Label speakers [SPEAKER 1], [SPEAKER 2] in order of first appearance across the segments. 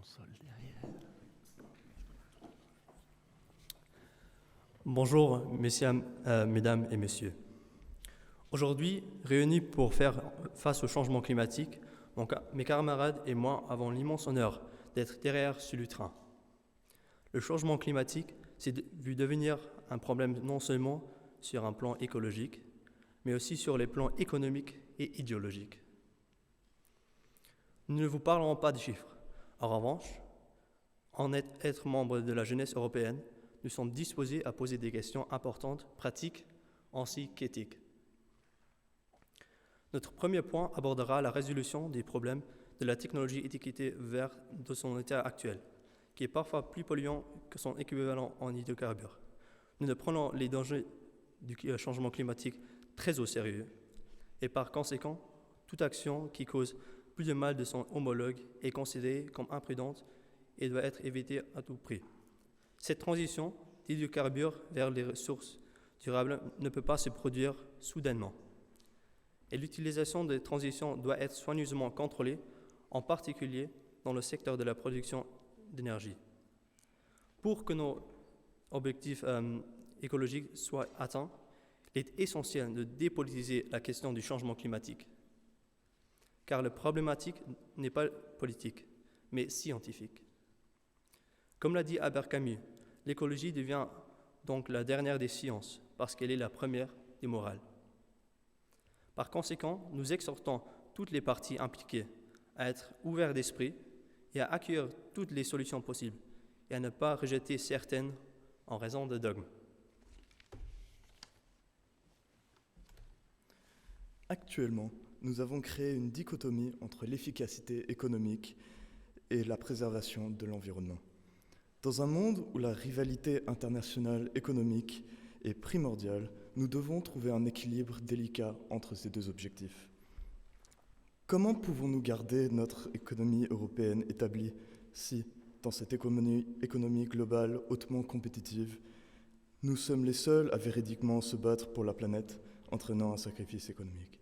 [SPEAKER 1] console derrière. Bonjour, mesdames et messieurs. Aujourd'hui, réunis pour faire face au changement climatique, mes camarades et moi avons l'immense honneur d'être derrière ce lutrin. Le changement climatique s'est vu devenir un problème non seulement sur un plan écologique, mais aussi sur les plans économiques et idéologiques. Nous ne vous parlerons pas de chiffres. En revanche, être membre de la jeunesse européenne, nous sommes disposés à poser des questions importantes, pratiques, ainsi qu'éthiques. Notre premier point abordera la résolution des problèmes de la technologie étiquetée verte de son état actuel, qui est parfois plus polluant que son équivalent en hydrocarbures. Nous prenons les dangers du changement climatique très au sérieux, et par conséquent, toute action qui cause plus de mal de son homologue est considérée comme imprudente et doit être évitée à tout prix. Cette transition d'hydrocarbures vers les ressources durables ne peut pas se produire soudainement. Et l'utilisation des transitions doit être soigneusement contrôlée, en particulier dans le secteur de la production d'énergie. Pour que nos objectifs écologiques soient atteints, il est essentiel de dépolitiser la question du changement climatique, car la problématique n'est pas politique, mais scientifique. Comme l'a dit Albert Camus, l'écologie devient donc la dernière des sciences, parce qu'elle est la première des morales. Par conséquent, nous exhortons toutes les parties impliquées à être ouverts d'esprit et à accueillir toutes les solutions possibles et à ne pas rejeter certaines en raison de dogmes.
[SPEAKER 2] Actuellement, nous avons créé une dichotomie entre l'efficacité économique et la préservation de l'environnement. Dans un monde où la rivalité internationale économique est primordiale, nous devons trouver un équilibre délicat entre ces deux objectifs. Comment pouvons-nous garder notre économie européenne établie si, dans cette économie globale hautement compétitive, nous sommes les seuls à véridiquement se battre pour la planète, entraînant un sacrifice économique?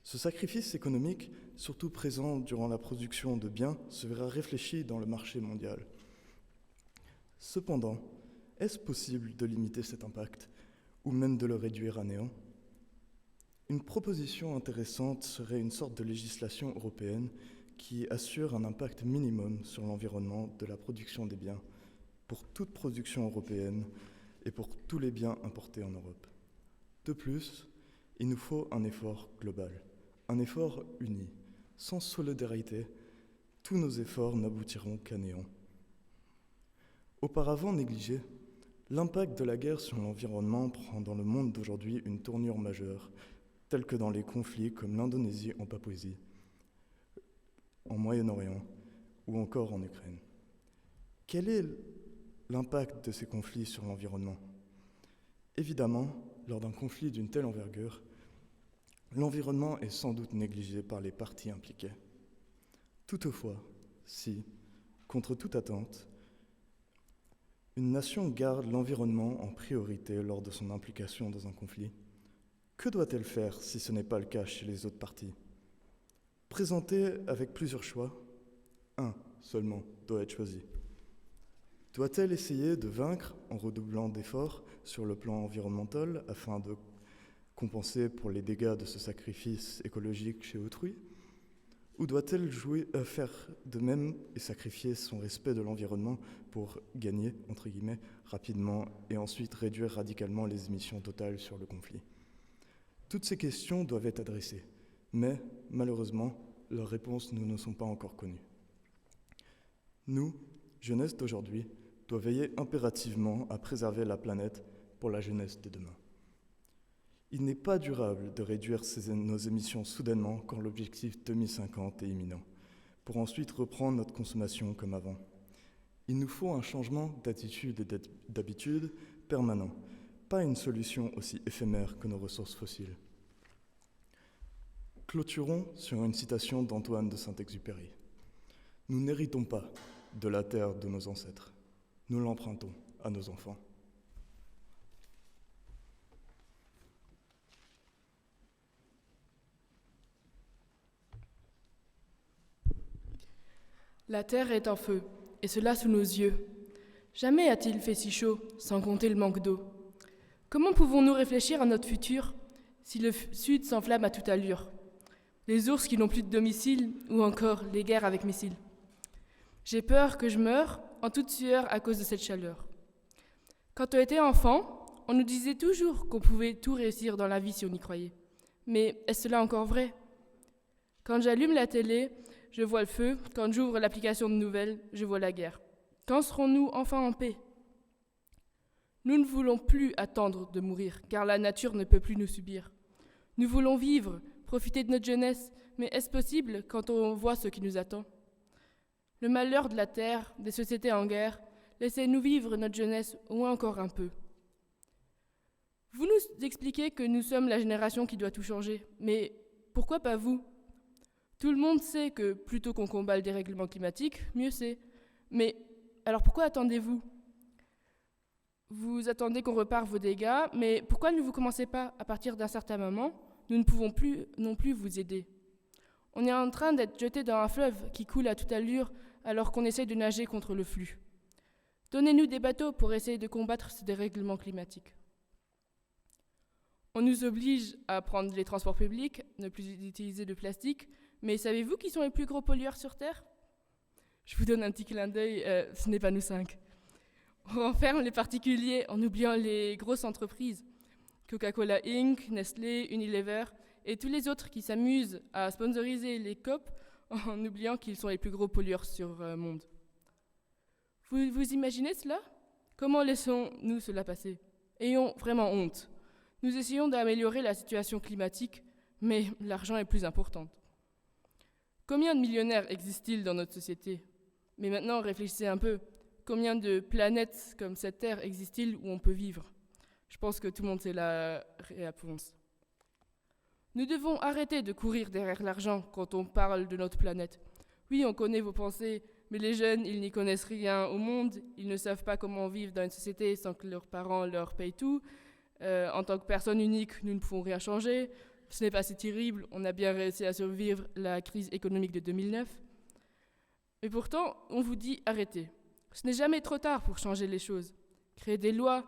[SPEAKER 2] Ce sacrifice économique, surtout présent durant la production de biens, se verra réfléchi dans le marché mondial. Cependant, est-ce possible de limiter cet impact, ou même de le réduire à néant? Une proposition intéressante serait une sorte de législation européenne qui assure un impact minimum sur l'environnement de la production des biens pour toute production européenne et pour tous les biens importés en Europe. De plus, il nous faut un effort global, un effort uni. Sans solidarité, tous nos efforts n'aboutiront qu'à néant. Auparavant négligé, l'impact de la guerre sur l'environnement prend dans le monde d'aujourd'hui une tournure majeure, telle que dans les conflits comme l'Indonésie en Papouasie, en Moyen-Orient ou encore en Ukraine. Quel est l'impact de ces conflits sur l'environnement? Évidemment, lors d'un conflit d'une telle envergure, l'environnement est sans doute négligé par les parties impliquées. Toutefois, si, contre toute attente, une nation garde l'environnement en priorité lors de son implication dans un conflit, que doit-elle faire si ce n'est pas le cas chez les autres parties? Présentée avec plusieurs choix, un seulement doit être choisi. Doit-elle essayer de vaincre en redoublant d'efforts sur le plan environnemental afin de compenser pour les dégâts de ce sacrifice écologique chez autrui? Ou doit-elle faire de même et sacrifier son respect de l'environnement pour gagner, entre guillemets, rapidement et ensuite réduire radicalement les émissions totales sur le conflit? Toutes ces questions doivent être adressées, mais malheureusement, leurs réponses ne nous sont pas encore connues. Nous, jeunesse d'aujourd'hui, doit veiller impérativement à préserver la planète pour la jeunesse de demain. Il n'est pas durable de réduire nos émissions soudainement quand l'objectif 2050 est imminent, pour ensuite reprendre notre consommation comme avant. Il nous faut un changement d'attitude et d'habitude permanent, pas une solution aussi éphémère que nos ressources fossiles. Clôturons sur une citation d'Antoine de Saint-Exupéry. Nous n'héritons pas de la terre de nos ancêtres, nous l'empruntons à nos enfants.
[SPEAKER 3] La terre est en feu. et cela sous nos yeux. Jamais a-t-il fait si chaud, sans compter le manque d'eau. Comment pouvons-nous réfléchir à notre futur si le Sud s'enflamme à toute allure? Les ours qui n'ont plus de domicile ou encore les guerres avec missiles. J'ai peur que je meure en toute sueur à cause de cette chaleur. Quand on était enfant, on nous disait toujours qu'on pouvait tout réussir dans la vie si on y croyait. Mais est-ce cela encore vrai? Quand j'allume la télé, je vois le feu. Quand j'ouvre l'application de nouvelles, je vois la guerre. Quand serons-nous enfin en paix? Nous ne voulons plus attendre de mourir, car la nature ne peut plus nous subir. Nous voulons vivre, profiter de notre jeunesse, mais est-ce possible quand on voit ce qui nous attend? Le malheur de la terre, des sociétés en guerre, laissez-nous vivre notre jeunesse au moins encore un peu. Vous nous expliquez que nous sommes la génération qui doit tout changer, mais pourquoi pas vous? Tout le monde sait que plutôt qu'on combat le dérèglement climatique, mieux c'est. Mais alors pourquoi attendez-vous? Vous attendez qu'on repare vos dégâts, mais pourquoi ne vous commencez pas à partir d'un certain moment? Nous ne pouvons plus non plus vous aider. On est en train d'être jeté dans un fleuve qui coule à toute allure alors qu'on essaie de nager contre le flux. Donnez-nous des bateaux pour essayer de combattre ce dérèglement climatique. On nous oblige à prendre les transports publics, ne plus utiliser de plastique, mais savez-vous qui sont les plus gros pollueurs sur Terre? Je vous donne un petit clin d'œil, ce n'est pas nous 5. On enferme les particuliers en oubliant les grosses entreprises, Coca-Cola Inc., Nestlé, Unilever, et tous les autres qui s'amusent à sponsoriser les COP en oubliant qu'ils sont les plus gros pollueurs sur le monde. Vous imaginez cela? Comment laissons-nous cela passer? Ayons vraiment honte. Nous essayons d'améliorer la situation climatique, mais l'argent est plus important. Combien de millionnaires existent-ils dans notre société? Mais maintenant, réfléchissez un peu. Combien de planètes comme cette Terre existent-ils où on peut vivre? Je pense que tout le monde sait la réponse. Nous devons arrêter de courir derrière l'argent quand on parle de notre planète. Oui, on connaît vos pensées, mais les jeunes, ils n'y connaissent rien au monde. Ils ne savent pas comment vivre dans une société sans que leurs parents leur payent tout. En tant que personne unique, nous ne pouvons rien changer. Ce n'est pas si terrible, on a bien réussi à survivre la crise économique de 2009. Et pourtant, on vous dit arrêtez. Ce n'est jamais trop tard pour changer les choses. Créez des lois,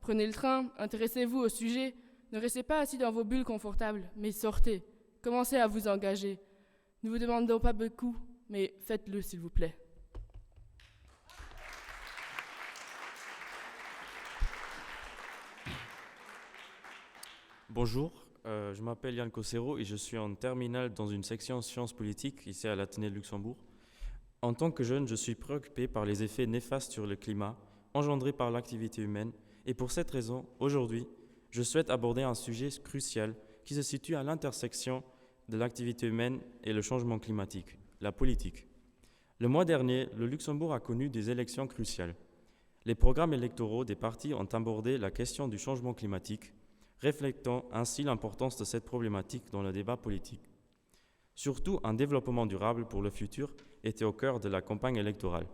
[SPEAKER 3] prenez le train, intéressez-vous au sujet. Ne restez pas assis dans vos bulles confortables, mais sortez. Commencez à vous engager. Nous ne vous demandons pas beaucoup, mais faites-le s'il vous plaît.
[SPEAKER 4] Bonjour, je m'appelle Yann Cossero et je suis en terminale dans une section sciences politiques ici à l'Athénée de Luxembourg. En tant que jeune, je suis préoccupé par les effets néfastes sur le climat engendrés par l'activité humaine et pour cette raison, aujourd'hui, je souhaite aborder un sujet crucial qui se situe à l'intersection de l'activité humaine et le changement climatique, la politique. Le mois dernier, le Luxembourg a connu des élections cruciales. Les programmes électoraux des partis ont abordé la question du changement climatique, reflétant ainsi l'importance de cette problématique dans le débat politique. Surtout, un développement durable pour le futur était au cœur de la campagne électorale.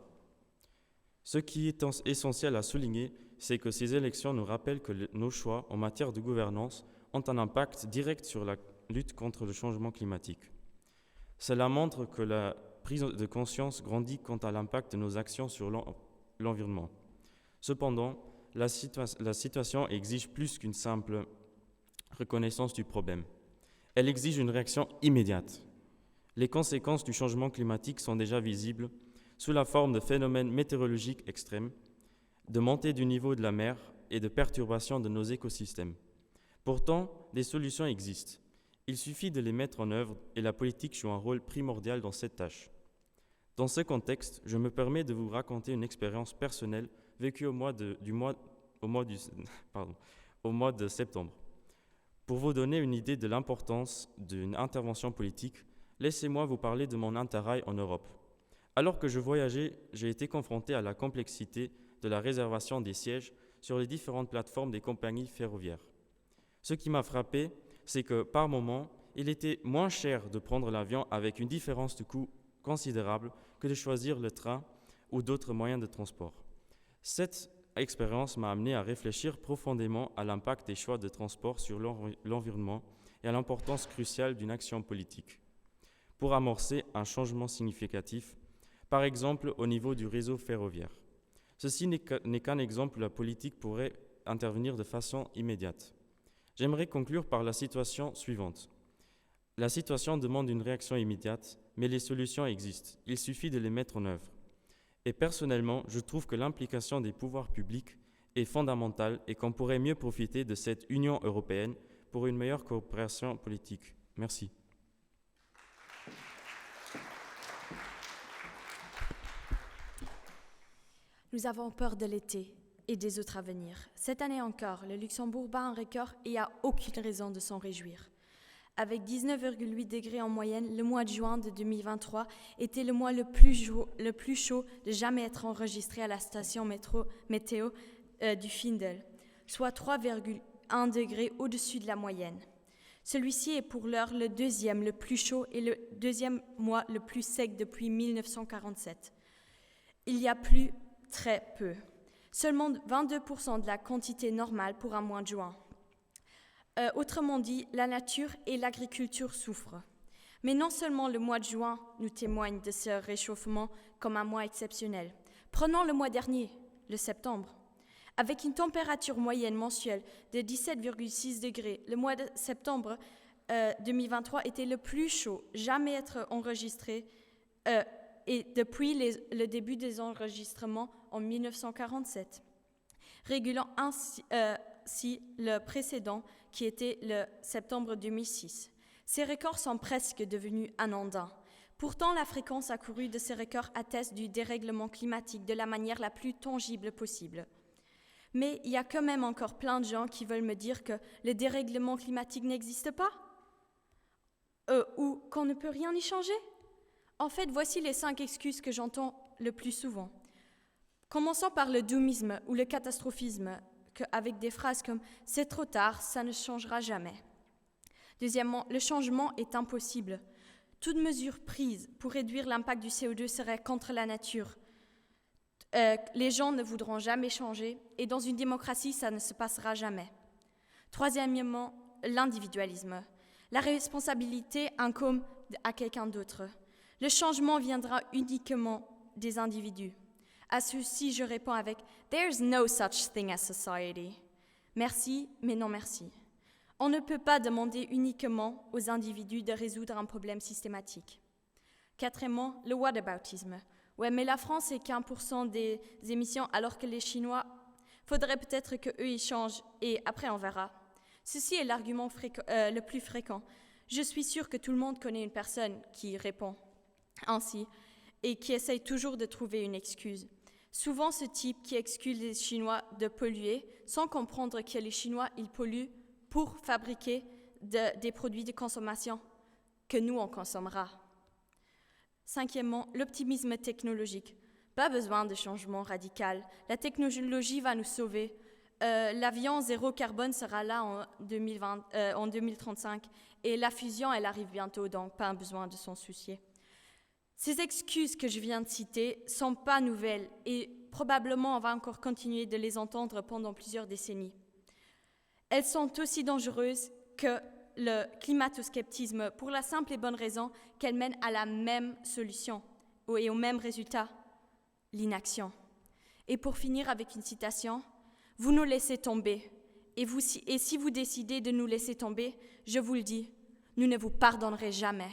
[SPEAKER 4] Ce qui est essentiel à souligner, c'est que ces élections nous rappellent que nos choix en matière de gouvernance ont un impact direct sur la lutte contre le changement climatique. Cela montre que la prise de conscience grandit quant à l'impact de nos actions sur l'environnement. Cependant, la situation exige plus qu'une simple reconnaissance du problème. Elle exige une réaction immédiate. Les conséquences du changement climatique sont déjà visibles sous la forme de phénomènes météorologiques extrêmes, de montée du niveau de la mer et de perturbations de nos écosystèmes. Pourtant, des solutions existent. Il suffit de les mettre en œuvre et la politique joue un rôle primordial dans cette tâche. Dans ce contexte, je me permets de vous raconter une expérience personnelle vécue au mois de septembre. Pour vous donner une idée de l'importance d'une intervention politique, laissez-moi vous parler de mon interrail en Europe. Alors que je voyageais, j'ai été confronté à la complexité de la réservation des sièges sur les différentes plateformes des compagnies ferroviaires. Ce qui m'a frappé, c'est que par moment, il était moins cher de prendre l'avion avec une différence de coût considérable que de choisir le train ou d'autres moyens de transport. Cette expérience m'a amené à réfléchir profondément à l'impact des choix de transport sur l'environnement et à l'importance cruciale d'une action politique. Pour amorcer un changement significatif, par exemple au niveau du réseau ferroviaire. Ceci n'est qu'un exemple où la politique pourrait intervenir de façon immédiate. J'aimerais conclure par la situation suivante. La situation demande une réaction immédiate, mais les solutions existent. Il suffit de les mettre en œuvre. Et personnellement, je trouve que l'implication des pouvoirs publics est fondamentale et qu'on pourrait mieux profiter de cette Union européenne pour une meilleure coopération politique. Merci.
[SPEAKER 5] Nous avons peur de l'été et des autres à venir. Cette année encore, le Luxembourg bat un record et a aucune raison de s'en réjouir. Avec 19,8 degrés en moyenne, le mois de juin de 2023 était le mois le plus chaud de jamais être enregistré à la station météo du Findel, soit 3,1 degrés au-dessus de la moyenne. Celui-ci est pour l'heure le deuxième le plus chaud et le deuxième mois le plus sec depuis 1947. Il y a plu très peu, seulement 22% de la quantité normale pour un mois de juin. Autrement dit, la nature et l'agriculture souffrent. Mais non seulement le mois de juin nous témoigne de ce réchauffement comme un mois exceptionnel. Prenons le mois dernier, le septembre. Avec une température moyenne mensuelle de 17,6 degrés, le mois de septembre 2023 était le plus chaud jamais être enregistré et depuis le début des enregistrements en 1947, régulant ainsi le précédent qui était le septembre 2006. Ces records sont presque devenus anodins. Pourtant, la fréquence accourue de ces records atteste du dérèglement climatique de la manière la plus tangible possible. Mais il y a quand même encore plein de gens qui veulent me dire que le dérèglement climatique n'existe pas ou qu'on ne peut rien y changer. En fait, voici les 5 excuses que j'entends le plus souvent. Commençons par le doomisme ou le catastrophisme, avec des phrases comme « c'est trop tard, ça ne changera jamais ». Deuxièmement, le changement est impossible. Toute mesure prise pour réduire l'impact du CO2 serait contre la nature. Les gens ne voudront jamais changer et dans une démocratie, ça ne se passera jamais. Troisièmement, l'individualisme. La responsabilité incombe à quelqu'un d'autre. Le changement viendra uniquement des individus. À ceci, je réponds avec « There's no such thing as society ». Merci, mais non merci. On ne peut pas demander uniquement aux individus de résoudre un problème systématique. Quatrièmement, le whataboutisme. Ouais, mais la France est qu'1% des émissions alors que les Chinois, faudrait peut-être qu'eux ils changent et après on verra. Ceci est l'argument le plus fréquent. Je suis sûre que tout le monde connaît une personne qui répond ainsi et qui essaye toujours de trouver une excuse. Souvent ce type qui excuse les Chinois de polluer sans comprendre que les Chinois ils polluent pour fabriquer des produits de consommation que nous on consommera. Cinquièmement, l'optimisme technologique. Pas besoin de changement radical. La technologie va nous sauver. L'avion zéro carbone sera là en 2035 et la fusion, elle arrive bientôt, donc pas besoin de s'en soucier. Ces excuses que je viens de citer ne sont pas nouvelles et probablement on va encore continuer de les entendre pendant plusieurs décennies. Elles sont aussi dangereuses que le climato-sceptisme pour la simple et bonne raison qu'elles mènent à la même solution et au même résultat, l'inaction. Et pour finir avec une citation, « Vous nous laissez tomber, et si vous décidez de nous laisser tomber, je vous le dis, nous ne vous pardonnerons jamais. »